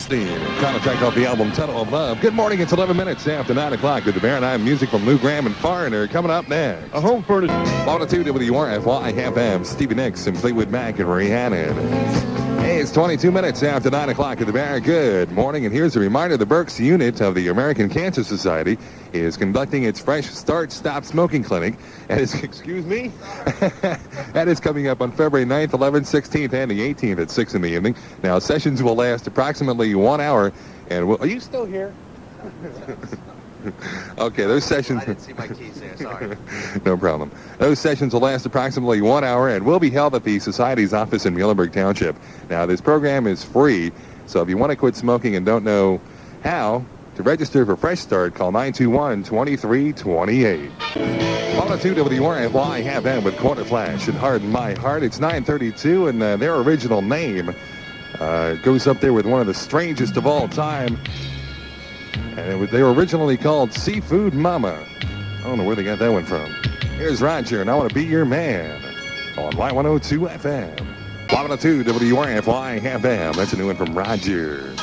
Goldstein. Trying to check out the album Tunnel of Love. Good morning. It's 11 minutes after 9 o'clock. Good to bear, and I have music from Lou Graham and Foreigner coming up next. A home furniture. 102 WRFY FM. Stevie Nicks and Fleetwood Mac and Rhiannon. Hey, it's 22 minutes after 9 o'clock at the Bear. Good morning, and here's a reminder. The Berks unit of the American Cancer Society is conducting its Fresh Start Stop Smoking Clinic. And it's, excuse me? That is coming up on February 9th, 11th, 16th, and the 18th at 6 in the evening. Now, sessions will last approximately 1 hour. And are you still here? Okay, those sessions... I didn't see my keys there, sorry. No problem. Those sessions will last approximately 1 hour and will be held at the Society's office in Muhlenberg Township. Now, this program is free, so if you want to quit smoking and don't know how, to register for Fresh Start, call 921-2328. 102 WRFY FM with Quarter Flash and Harden My Heart. It's 9:32, and their original name goes up there with one of the strangest of all time. And they were originally called Seafood Mama. I don't know where they got that one from. Here's Roger, and I Want to Be Your Man on Y-102 FM. Y-102 WRFY FM. That's a new one from Roger.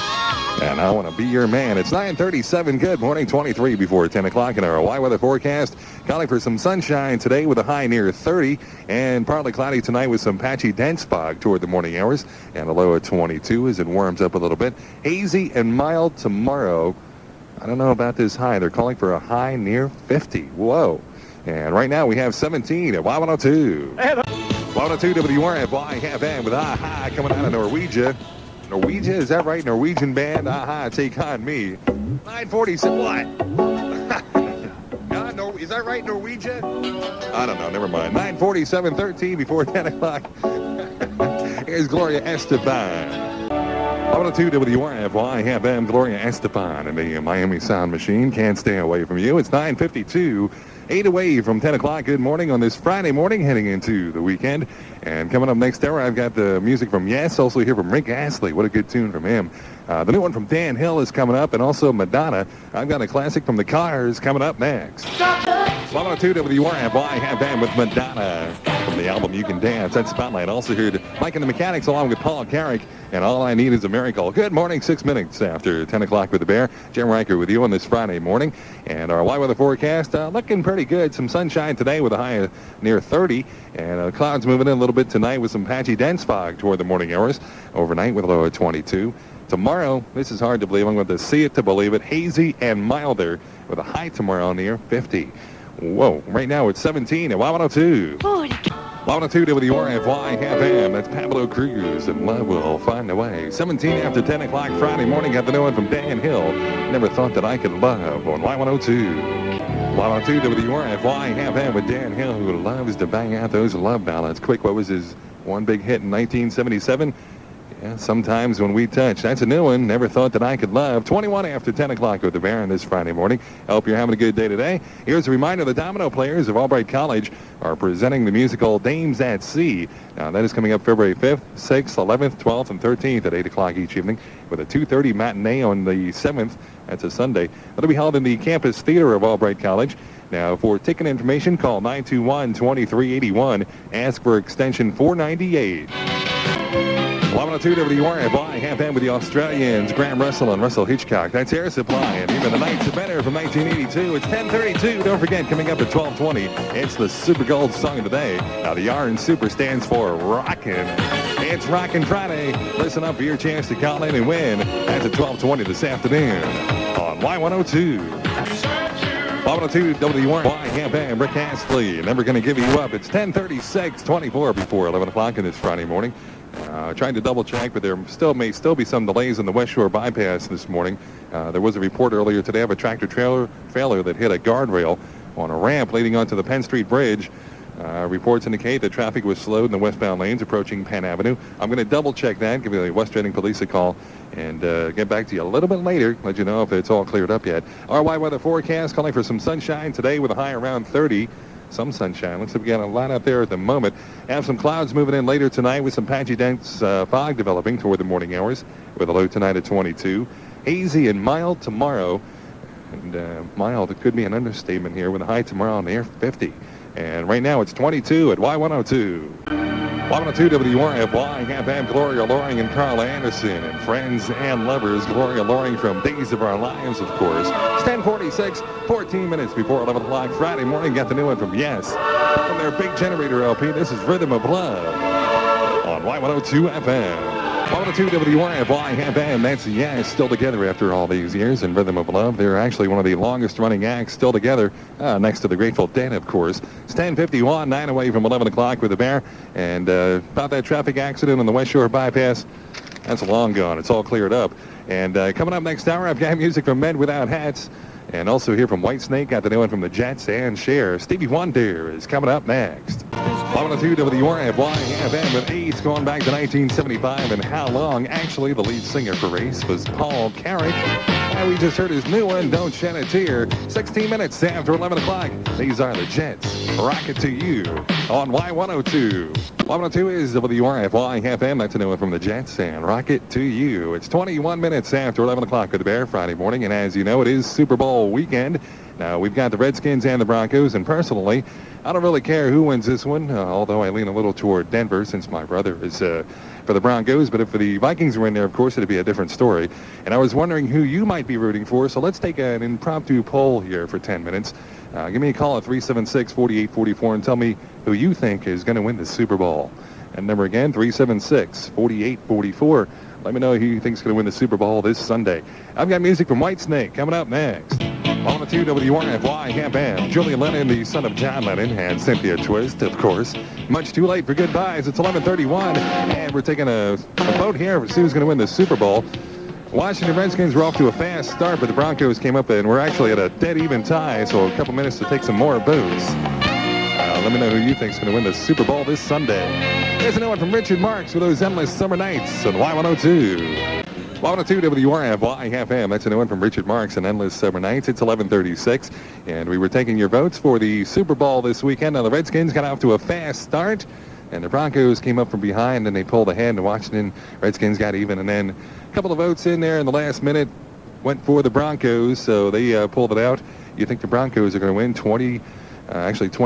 And I Want to Be Your Man. It's 9:37. Good morning, 23 before 10 o'clock in our Y weather forecast. Calling for some sunshine today with a high near 30. And partly cloudy tonight with some patchy dense fog toward the morning hours. And a low of 22 as it warms up a little bit. Hazy and mild tomorrow. I don't know about this high. They're calling for a high near 50. Whoa. And right now we have 17 at Y102. Y102 WRFY FM with AHA coming out of Norwegia. Norwegia? Is that right? Norwegian band? AHA, Take On Me. 947. What? Is that right, Norwegia? I don't know. Never mind. 947:13 before 10 o'clock. Here's Gloria Estefan. 102 WRFY FM, Gloria Estefan and the Miami Sound Machine. Can't stay away from you. It's 9:52, 8 away from 10 o'clock. Good morning on this Friday morning, heading into the weekend. And coming up next hour, I've got the music from Yes, also here from Rick Astley. What a good tune from him. The new one from Dan Hill is coming up, and also Madonna. I've got a classic from the Cars coming up next. 102 WRFY FM with Madonna from the album You Can Dance. That's Spotlight. Also heard Mike and the Mechanics along with Paul Carrick and All I Need Is a Miracle. Good morning, 6 minutes after 10 o'clock with the Bear. Jim Riker with you on this Friday morning. And our Y weather forecast looking pretty good. Some sunshine today with a high of near 30. And clouds moving in a little bit tonight with some patchy dense fog toward the morning hours. Overnight with a low of 22. Tomorrow, this is hard to believe. I'm going to see it to believe it. Hazy and milder with a high tomorrow near 50. Whoa. Right now it's 17 at Y102. 102 WRFY FM. That's Pablo Cruz, and Love Will Find a Way. 17 after 10 o'clock Friday morning. Got the new one from Dan Hill. Never Thought That I Could Love on Y102. Y102 WRFY FM with Dan Hill, who loves to bang out those love ballads. Quick, what was his one big hit in 1977? Yeah, Sometimes When We Touch. That's a new one. Never Thought That I Could Love. 21 after 10 o'clock with the Bear on this Friday morning. I hope you're having a good day today. Here's a reminder. The Domino Players of Albright College are presenting the musical Dames at Sea. Now, that is coming up February 5th, 6th, 11th, 12th, and 13th at 8 o'clock each evening with a 2:30 matinee on the 7th. That's a Sunday. That'll be held in the campus theater of Albright College. Now, for ticket information, call 921-2381. Ask for extension 498. 102 WRFY FM with the Australians, Graham Russell and Russell Hitchcock. That's Air Supply, and Even the Nights Are Better from 1982. It's 10:32. Don't forget, coming up at 12:20, it's the Super Gold Song of the Day. Now, the R in Super stands for Rockin'. It's Rockin' Friday. Listen up for your chance to call in and win. That's at 12:20 this afternoon on Y102. 102 WRFY FM, Rick Astley. Never Gonna Give You Up. It's 10:36, 24 before 11 o'clock on this Friday morning. Trying to double check, but there may still be some delays on the West Shore bypass this morning. There was a report earlier today of a tractor trailer that hit a guardrail on a ramp leading onto the Penn Street Bridge. Reports indicate that traffic was slowed in the westbound lanes approaching Penn Avenue. I'm going to double check that, give the West Reading Police a call, and get back to you a little bit later, let you know if it's all cleared up yet. Our Y weather forecast calling for some sunshine today with a high around 30. Some sunshine. Looks like we got a lot out there at the moment. Have some clouds moving in later tonight with some patchy dense fog developing toward the morning hours with a low tonight at 22. Hazy and mild tomorrow. And mild, it could be an understatement here with a high tomorrow near 50. And right now it's 22 at Y102. Y-102 WRFY, FM, Gloria Loring and Carl Anderson, and friends and lovers, Gloria Loring from Days of Our Lives, of course. It's 10:46, 14 minutes before 11 o'clock Friday morning. Got the new one from Yes, from their Big Generator LP. This is Rhythm of Love on Y-102 FM. Y-102 WRFY, FM, that's Yes, still together after all these years, and Rhythm of Love. They're actually one of the longest-running acts still together, next to the Grateful Dead, of course. It's 10:51, 9 away from 11 o'clock with the Bear, and about that traffic accident on the West Shore Bypass, that's long gone. It's all cleared up. And coming up next hour, I've got music from Men Without Hats, and also here from Whitesnake, got the new one from the Jets and Cher. Stevie Wonder is coming up next. Y-102 WRFY, FM with AIDS going back to 1975, and how long? Actually, the lead singer for Race was Paul Carrick. And we just heard his new one, Don't Shed a Tear. 16 minutes after 11 o'clock. These are the Jets. Rock It to You on Y-102. Y-102 is WRFY, FM. That's a new one from the Jets, and Rock It to You. It's 21 minutes after 11 o'clock with the Bear Friday morning, and as you know, it is Super Bowl weekend. Now, we've got the Redskins and the Broncos, and personally, I don't really care who wins this one, although I lean a little toward Denver since my brother is for the Broncos. But if the Vikings were in there, of course, it'd be a different story. And I was wondering who you might be rooting for, so let's take an impromptu poll here for 10 minutes. Give me a call at 376-4844 and tell me who you think is going to win the Super Bowl. And number again, 376-4844. Let me know who you think is going to win the Super Bowl this Sunday. I've got music from Whitesnake coming up next. Y-102 WRFY, FM. Julian Lennon, the son of John Lennon, and Cynthia Twist, of course. Much too late for goodbyes. It's 11:31, and we're taking a vote here for who's going to win the Super Bowl. Washington Redskins were off to a fast start, but the Broncos came up, and we're actually at a dead-even tie, so a couple minutes to take some more votes. Let me know who you think is going to win the Super Bowl this Sunday. Here's another one from Richard Marx with those Endless Summer Nights on Y-102. Y-102 WRFY, FM. That's a new one from Richard Marx and Endless Summer Nights. It's 11:36, and we were taking your votes for the Super Bowl this weekend. Now, the Redskins got off to a fast start, and the Broncos came up from behind, and they pulled ahead, and the Washington Redskins got even, and then a couple of votes in there in the last minute went for the Broncos, so they pulled it out. You think the Broncos are going to win? 20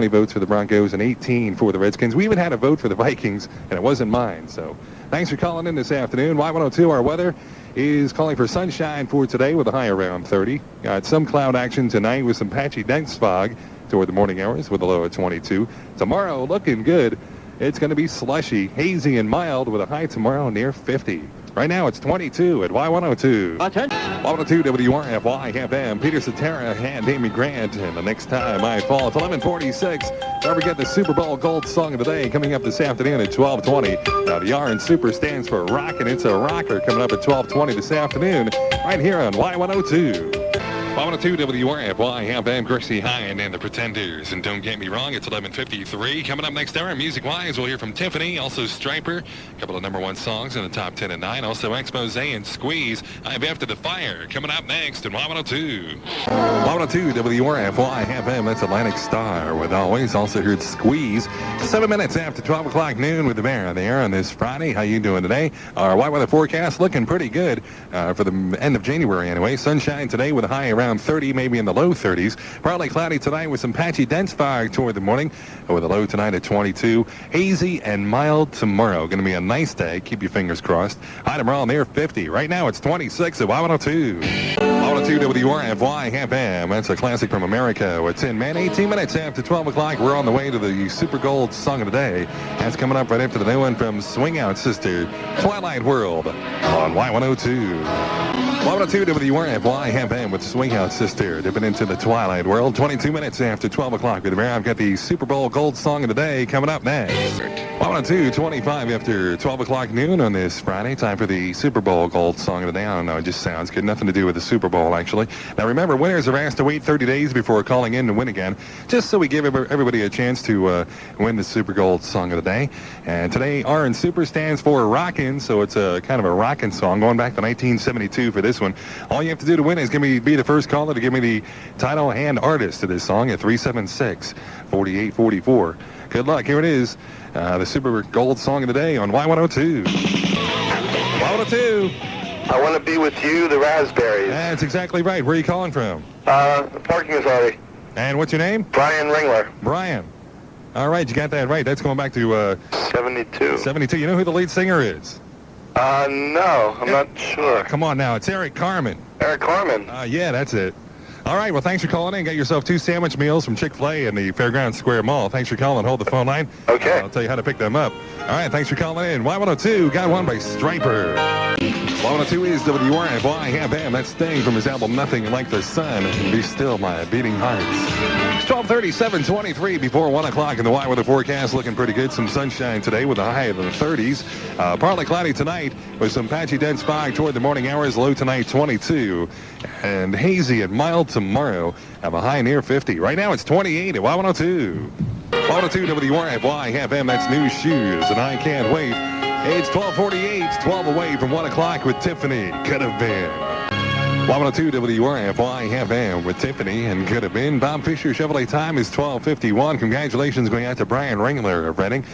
votes for the Broncos and 18 for the Redskins. We even had a vote for the Vikings, and it wasn't mine. So thanks for calling in this afternoon. Y-102, our weather is calling for sunshine for today with a high around 30. Got some cloud action tonight with some patchy dense fog toward the morning hours with a low of 22. Tomorrow looking good. It's going to be slushy, hazy, and mild with a high tomorrow near 50. Right now, it's 22 at Y-102. Y-102 WRFY, FM. Peter Cetera and Amy Grant. And the next time I fall, it's 11:46. Don't forget the Super Bowl Gold Song of the Day coming up this afternoon at 12:20. Now, the R in Super stands for Rockin'. It's a rocker coming up at 12:20 this afternoon right here on Y-102. Y-102 WRFY, FM, Gracie Hine and the Pretenders. And don't get me wrong, it's 11:53. Coming up next hour, music-wise, we'll hear from Tiffany, also Striper, a couple of number one songs in the top 10 and 9. Also, Expose and Squeeze. I'm After the Fire, coming up next in Y-102. Y-102 WRFY, FM, that's Atlantic Star. With always, also heard Squeeze. 7 minutes after 12 o'clock noon with the Bear on the air on this Friday. How you doing today? Our Y-weather forecast looking pretty good for the end of January anyway. Sunshine today with a high around 30, maybe in the low 30s. Partly cloudy tonight with some patchy dense fog toward the morning with a low tonight at 22. Hazy and mild tomorrow. Going to be a nice day. Keep your fingers crossed. High tomorrow near 50. Right now it's 26 at Y-102. Y-102 WRFY, FM. That's a classic from America with Tin Man. 18 minutes after 12 o'clock. We're on the way to the Super Gold Song of the Day. That's coming up right after the new one from Swing Out Sister, Twilight World on Y-102. Y-102 WRFY, FM with Swing Out Sister. Dipping into the Twilight World. 22 minutes after 12 o'clock with the Bear. I've got the Super Bowl Gold Song of the Day coming up next. Y-102, 25 after 12 o'clock noon on this Friday. Time for the Super Bowl Gold Song of the Day. I don't know, it just sounds good. Nothing to do with the Super Bowl, actually. Now, remember, winners are asked to wait 30 days before calling in to win again, just so we give everybody a chance to win the Super Gold Song of the Day. And today, R in Super stands for Rockin', so it's a kind of a rockin' song going back to 1972 for this one. All you have to do to win is give me be the first caller to give me the title and artist of this song at 376-4844. Good luck. Here it is, the Super Gold Song of the Day on Y-102. Y-102. I Want to Be With You, the Raspberries. That's exactly right. Where are you calling from? The parking authority. And what's your name? Brian Ringler. Brian. All right, you got that right. That's going back to 72. 72. You know who the lead singer is? No, I'm not sure. Come on now. It's Eric Carmen. Eric Carmen. Yeah, that's it. All right, well, thanks for calling in. Got yourself 2 sandwich meals from Chick-fil-A in the Fairgrounds Square Mall. Thanks for calling. Hold the phone line. Okay. I'll tell you how to pick them up. All right, thanks for calling in. Y-102 got one by Striper. Y-102 is Wrfy Y-102. That's Sting from his album Nothing Like the Sun. Be Still My Beating Hearts. It's 12:37:23 before 1 o'clock in the Y-weather forecast. Looking pretty good. Some sunshine today with a high of the 30s. Partly cloudy tonight with some patchy dense fog toward the morning hours. Low tonight 22. And hazy and mild tomorrow. Have a high near 50. Right now it's 28 at Y-102. Y-102 Wrfy FM. That's New Shoes. And I Can't Wait. It's 12:48, 12 away from 1 o'clock with Tiffany. Could have been. Y-102 Wrfy FM with Tiffany and Could Have Been. Bob Fisher Chevrolet time is 12:51. Congratulations going out to Brian Ringler of Reading.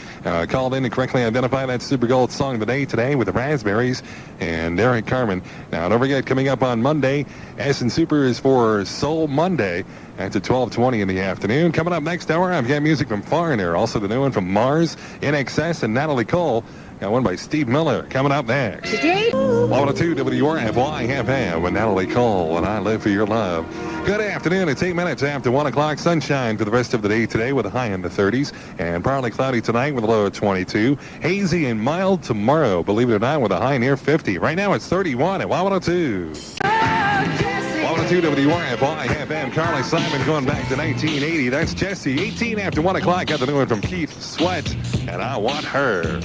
Called in to correctly identify that Super Gold song of the day today with the Raspberries and Eric Carmen. Now, don't forget, coming up on Monday, S and Super is for Soul Monday. That's at 12:20 in the afternoon. Coming up next hour, I've got music from Foreigner. Also the new one from Mars, INXS, and Natalie Cole. Got one by Steve Miller coming up next. Today? Y-102 Wrfy FM with Natalie Cole and I Live for Your Love. Good afternoon. It's 8 minutes after 1 o'clock. Sunshine for the rest of the day today with a high in the 30s. And partly cloudy tonight with a low of 22. Hazy and mild tomorrow, believe it or not, with a high near 50. Right now it's 31 at Y-102. Y-102 Wrfy FM. Carly Simon going back to 1980. That's Jesse. 18 after 1 o'clock. Got the new one from Keith Sweat. And I Want Her.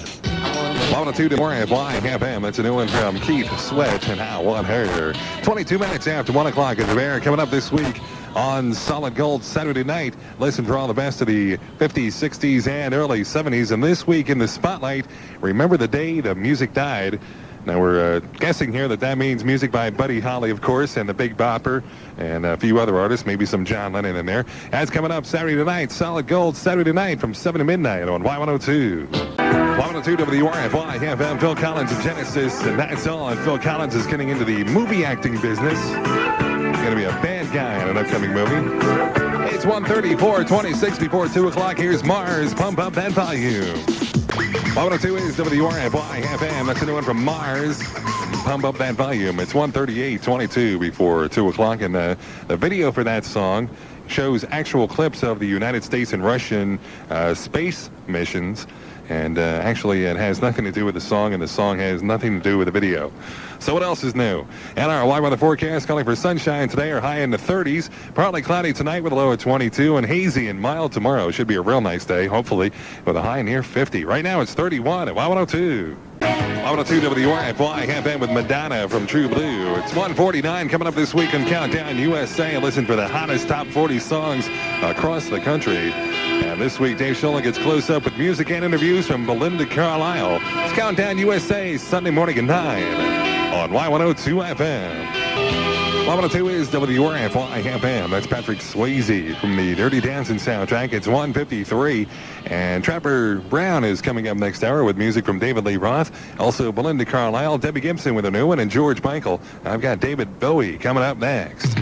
Y-102 Wrfy FM. That's a new one from Keith Sweat. And I Want Her. 22 minutes after 1 o'clock is the Bear. Coming up this week on Solid Gold Saturday night. Listen for all the best of the 50s, 60s, and early 70s. And this week in the Spotlight, remember the day the music died. Now, we're guessing here that means music by Buddy Holly, of course, and the Big Bopper, and a few other artists, maybe some John Lennon in there. That's coming up Saturday night, Solid Gold Saturday night from 7 to midnight on Y-102. Y-102 Wrfy FM, Phil Collins and Genesis, and that's all. And Phil Collins is getting into the movie acting business. He's going to be a bad guy in an upcoming movie. It's 1:34:26 before 2 o'clock. Here's Mars. Pump up that volume. Y-102 is Wrfy FM. That's a new one from Mars. Pump up that volume. It's 1:38:22 before 2 o'clock. And the video for that song shows actual clips of the United States and Russian space missions. And actually, it has nothing to do with the song, and the song has nothing to do with the video. So what else is new? And our Y-weather forecast calling for sunshine today, or high in the 30s. Partly cloudy tonight with a low of 22, and hazy and mild tomorrow. Should be a real nice day, hopefully, with a high near 50. Right now, it's 31 at Y-102. Y-102 Wrfy FM with Madonna from True Blue. It's 1:49 coming up this week on Countdown USA. Listen for the hottest top 40 songs across the country. And this week, Dave Scholler gets close up with music and interviews from Belinda Carlisle. It's Countdown USA, Sunday morning at 9 on Y-102 FM. Y-102 is Wrfy FM. That's Patrick Swayze from the Dirty Dancing soundtrack. It's 1:53. And Trapper Brown is coming up next hour with music from David Lee Roth. Also, Belinda Carlisle, Debbie Gibson with a new one, and George Michael. I've got David Bowie coming up next.